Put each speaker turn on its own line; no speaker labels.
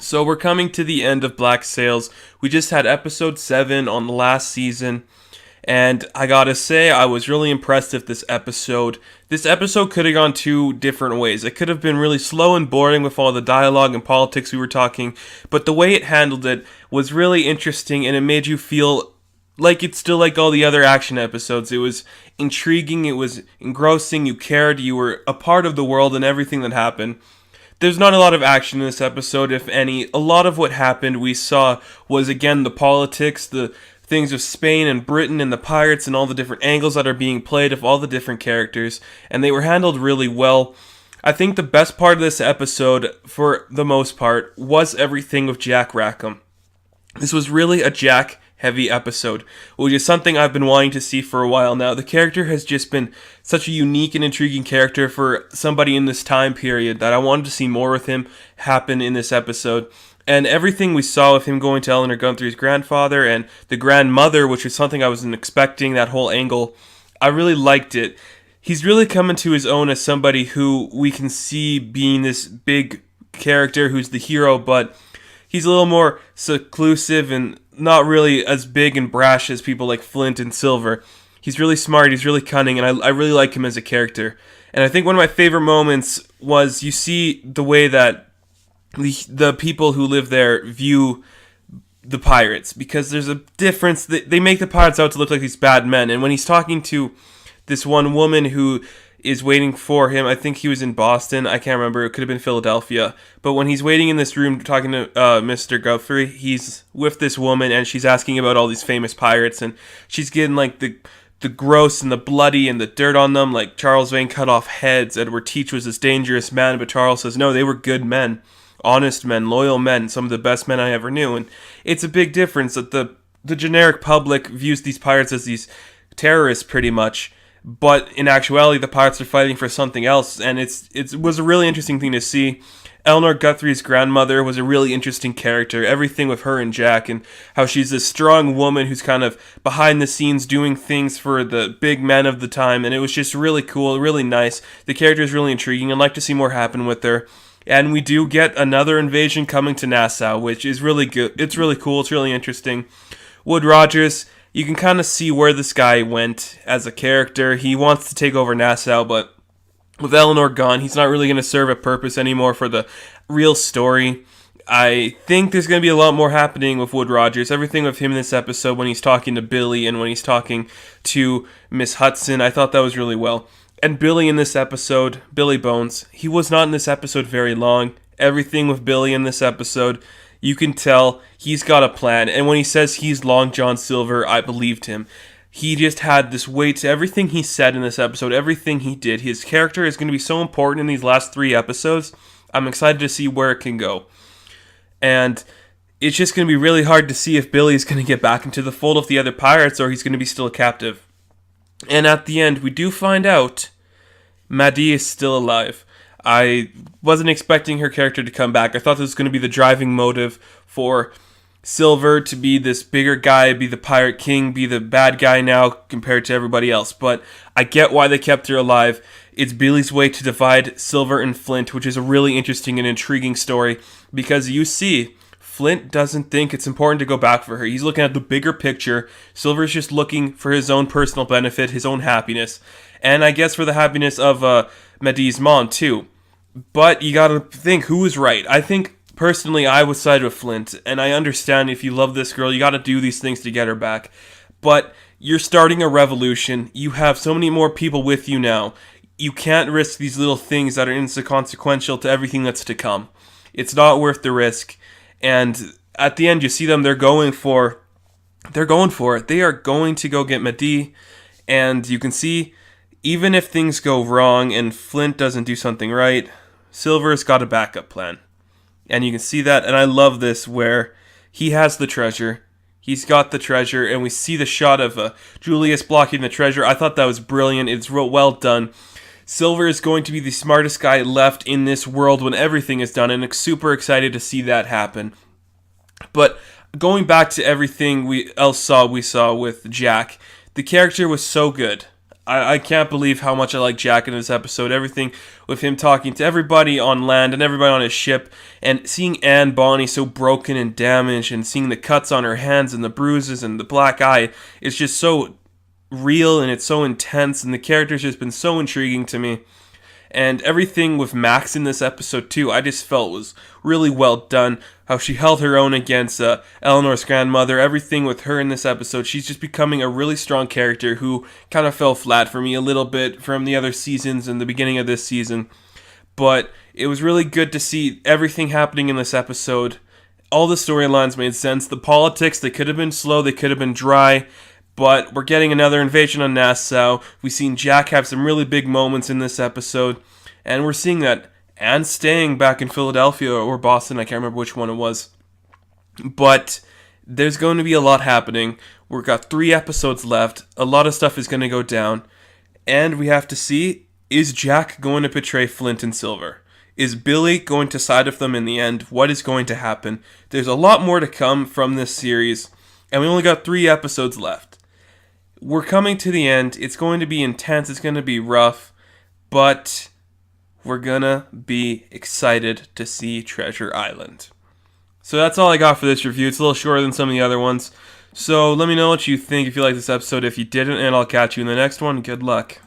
So we're coming to the end of Black Sails. We just had episode 7 on the last season, and I gotta say, I was really impressed with this episode. This episode could have gone two different ways. It could have been really slow and boring with all the dialogue and politics we were talking, but the way it handled it was really interesting, and it made you feel like it's still like all the other action episodes. It was intriguing, it was engrossing, you cared, you were a part of the world and everything that happened. There's not a lot of action in this episode, if any. A lot of what happened we saw was, again, the politics, the things of Spain and Britain and the pirates and all the different angles that are being played of all the different characters, and they were handled really well. I think the best part of this episode, for the most part, was everything with Jack Rackham. This was really a Jack heavy episode, which is something I've been wanting to see for a while now. The character has just been such a unique and intriguing character for somebody in this time period that I wanted to see more with him happen in this episode. And everything we saw with him going to Eleanor Guthrie's grandfather and the grandmother, which is something I wasn't expecting, that whole angle, I really liked it. He's really coming to his own as somebody who we can see being this big character who's the hero, but he's a little more seclusive and not really as big and brash as people like Flint and Silver. He's really smart, he's really cunning, and I really like him as a character. And I think one of my favorite moments was you see the way that the people who live there view the pirates, because there's a difference. They make the pirates out to look like these bad men, and when he's talking to this one woman who is waiting for him, I think he was in Boston, I can't remember, it could have been Philadelphia, but when he's waiting in this room talking to Mr. Guthrie, he's with this woman and she's asking about all these famous pirates, and she's getting like the gross and the bloody and the dirt on them, like Charles Vane cut off heads, Edward Teach was this dangerous man, but Charles says no, they were good men, honest men, loyal men, some of the best men I ever knew. And it's a big difference that the generic public views these pirates as these terrorists pretty much, but in actuality the pirates are fighting for something else, and it was a really interesting thing to see. Eleanor Guthrie's grandmother was a really interesting character, everything with her and Jack, and how she's this strong woman who's kind of behind the scenes doing things for the big men of the time, and it was just really cool, really nice. The character is really intriguing. I'd like to see more happen with her. And we do get another invasion coming to Nassau, which is really good. It's really cool, it's really interesting. Wood Rogers, you can kind of see where this guy went as a character. He wants to take over Nassau, but with Eleanor gone, he's not really going to serve a purpose anymore for the real story. I think there's going to be a lot more happening with Wood Rogers. Everything with him in this episode, when he's talking to Billy and when he's talking to Miss Hudson, I thought that was really well. And Billy in this episode, Billy Bones, he was not in this episode very long. Everything with Billy in this episode, you can tell he's got a plan. And when he says he's Long John Silver, I believed him. He just had this weight to everything he said in this episode, everything he did. His character is going to be so important in these last 3 episodes. I'm excited to see where it can go. And it's just going to be really hard to see if Billy's going to get back into the fold of the other pirates or he's going to be still a captive. And at the end, we do find out Maddie is still alive. I wasn't expecting her character to come back. I thought this was going to be the driving motive for Silver to be this bigger guy, be the pirate king, be the bad guy now compared to everybody else. But I get why they kept her alive. It's Billy's way to divide Silver and Flint, which is a really interesting and intriguing story, because you see, Flint doesn't think it's important to go back for her. He's looking at the bigger picture. Silver's just looking for his own personal benefit, his own happiness. And I guess for the happiness of Maddie's mom, too. But you gotta think, who is right? I think, personally, I would side with Flint. And I understand if you love this girl, you gotta do these things to get her back. But you're starting a revolution. You have so many more people with you now. You can't risk these little things that are inconsequential to everything that's to come. It's not worth the risk. And at the end, you see them, they're going for it. They are going to go get Maddie. And you can see, even if things go wrong and Flint doesn't do something right, Silver's got a backup plan. And you can see that, and I love this, where he has the treasure. He's got the treasure, and we see the shot of Julius blocking the treasure. I thought that was brilliant. It's real well done. Silver is going to be the smartest guy left in this world when everything is done, and I'm super excited to see that happen. But going back to everything we saw with Jack, the character was so good. I can't believe how much I like Jack in this episode. Everything with him talking to everybody on land and everybody on his ship, and seeing Anne Bonny so broken and damaged, and seeing the cuts on her hands and the bruises and the black eye is just so real, and it's so intense, and the character's just been so intriguing to me. And everything with Max in this episode too, I just felt was really well done. How she held her own against Eleanor's grandmother. Everything with her in this episode, she's just becoming a really strong character who kind of fell flat for me a little bit from the other seasons and the beginning of this season. But it was really good to see everything happening in this episode. All the storylines made sense. The politics, they could have been slow, they could have been dry. But we're getting another invasion on Nassau. We've seen Jack have some really big moments in this episode. And we're seeing that Anne's staying back in Philadelphia or Boston. I can't remember which one it was. But there's going to be a lot happening. We've got 3 episodes left. A lot of stuff is going to go down. And we have to see, is Jack going to betray Flint and Silver? Is Billy going to side with them in the end? What is going to happen? There's a lot more to come from this series. And we only got 3 episodes left. We're coming to the end. It's going to be intense. It's going to be rough. But we're going to be excited to see Treasure Island. So that's all I got for this review. It's a little shorter than some of the other ones. So let me know what you think if you like this episode. If you didn't, and I'll catch you in the next one. Good luck.